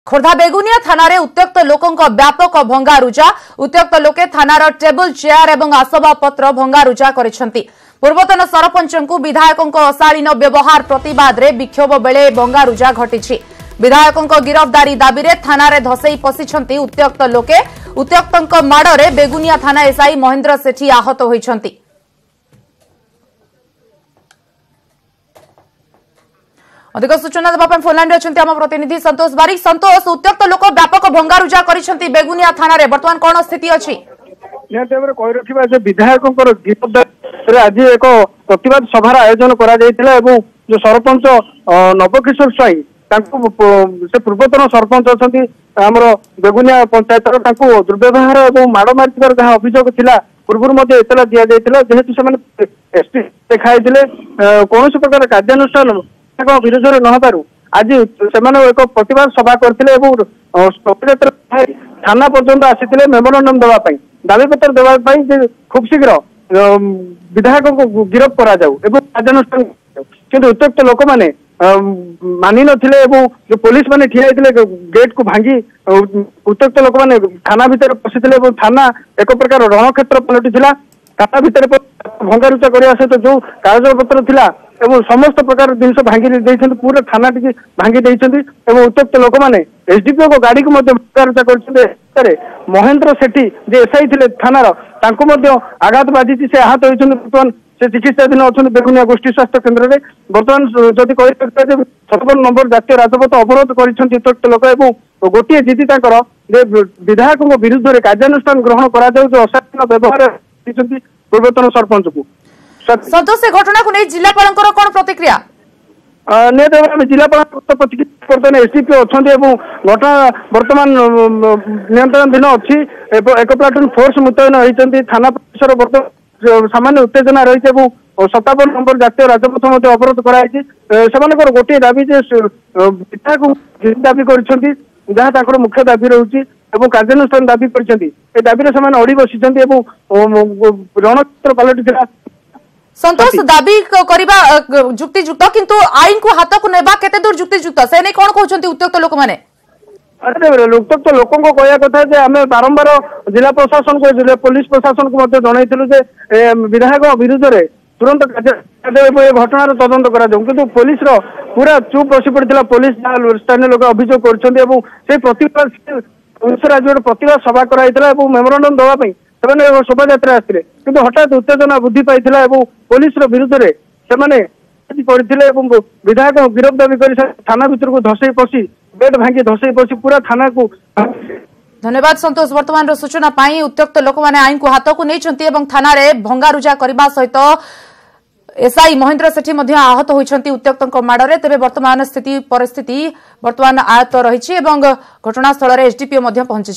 खोर्धा बेगुनिया थाना उत्त्यक्त लोकों व्यापक भंगारुजा उत्त्यक्त लोके थानार टेबल चेयर और आसबाबपत्र भंगारुजा करिसेंती। पूर्वतन सरपंच को विधायकों अशालीन व्यवहार प्रतिवाद रे विक्षोभ बेले भंगारुजा घटी। विधायकों गिरफ्तारी दाबी रे थाना रे धसई पशिछंती उत्त्यक्त लोके। उत्त्यक्त माड़े बेगुनिया थाना एसआई महेंद्र सेठी आहत होइछंती। अधिक सूचना देवा फोनलाइन अच्छा आम प्रतिनिधि संतोष बारिक। संतोष, उत्त्यक्त लोक व्यापक भंगारुजा करिसेंती बेगुनिया थाना रे वर्तमान कोन स्थिति अछि? निहत कहि रखिबा जे विधायकों गिरफ्तारी आज एक प्रतिवाद सभार आयोजन करा जायतिला एवं जो सरपंच नवकिशोर स्वाई से पूर्वतन सरपंच अच्छा आमर बेगुनिया पंचायत दुर्व्यवहार और माड़ मार जहाँ अभियोग थिला पूर्व एतला दि जाइतिला जेहेतु से एसपी देखाई कौन प्रकार कार्यानुष्ठान विरोध में नहबारू आज से एक प्रतिवाद सभा करते थाना पर्यंत आसी मेमोरांडम देवाई दाबी पत्र देवाई खूब शीघ्र विधायकों को गिरफ्त करा जाऊ एवं कार्यानुष्ठान किंतु उत्त्यक्त लोक मैंने मानि नथिले एवं जो पुलिस माने ठिया होइतिले गेट को भांगी उत्त्यक्त लोक मैंने थाना भितर पशिथिले एवं थाना एक प्रकार रणक्षेत्र पलटिथिला। थाना भितर भंगारुचा करने सहित जो कागज पत्र थिला एवं समस्त प्रकार जिन भांगी पूरा थाना टी भांगी उत्त्यक्त लोक मैंने एसडीपीओ को गाड़ी को भंगारुचा कर महेंद्र सेठी जे एसआई थे थानार आघात बाजी से आहत होती। बर्तमान से चिकित्साधीन अच्छा बेगुनिया गोष्ठी स्वास्थ्य केन्द्र में बर्तमान जदि कह 57 नंबर जातीय राजपथ अवरोध कर उत्त्यक्त लोक गोटे जिदी विधायकों विरुद्ध में कार्यानुष्ठान ग्रहण कर अशालीन व्यवहार पूर्वतन सरपंच को। संतोष, घटना को नहीं जिलापाल कौन प्रतिक्रिया? निहत जिलापाल प्रतिक्रिया एसडीपीओ अच्छा घटना बर्तमान नियंत्रणाधीन अच्छी एक प्लाटून फोर्स मुतयन होती थाना परिसर बर्तमान सामान्य उत्तेजना रही 57 नंबर जातीय राजपथ अवरोध कर गोटे दाबी विधायक दाबी कर जहाँ मुख्य दाबी रोचे कार्यानुष्ठान दाबी कर दाबी अड़ी बसी रणक्षेत्र पलटि। संतोष, दाबी करबा जुक्तियुक्त किंतु आईन को हाथ को नेबा केते दूर जुक्तियुक्त से नहीं कौन कहते उत्त्यक्त लोक मैंने? उत्त्यक्त लोकों को कहया कथा जे आमे बारंबार जिला प्रशासन को पुलिस प्रशासन को जनइथिलु जे विधायक विरुद्ध रे तुरंत घटनार तदंत करा जाऊ किंतु पुलिस रो पूरा चुप बसी पड़िथिला। पुलिस स्थानीय लोक अभियोग करछन्ती एवं से प्रतिवाद आज गोटे प्रतिवाद सभा कराइथिला एवं मेमोरांडम देवा पई से शोभा यात्रा आसते किंतु हठात उत्तेजना वृद्धि पाई पुलिस विरुद्ध में से विधायक गिरफ्त दाबी कर थाना भीतर को धसई पशी बेड भांगी धसई पशी पूरा थाना को। धन्यवाद संतोष। वर्तमान सूचना पाई उत्त्यक्त लोक मैंने आईन को हाथ को नहीं थाना रे भंगारुजा करने सहित एसआई महेंद्र सेठी आहत होती उत्त्यक्त माड़े। तेज वर्तमान स्थिति परिस्थिति वर्तमान आयत्त रही घटनास्थल एसडीपीओ पहुंची।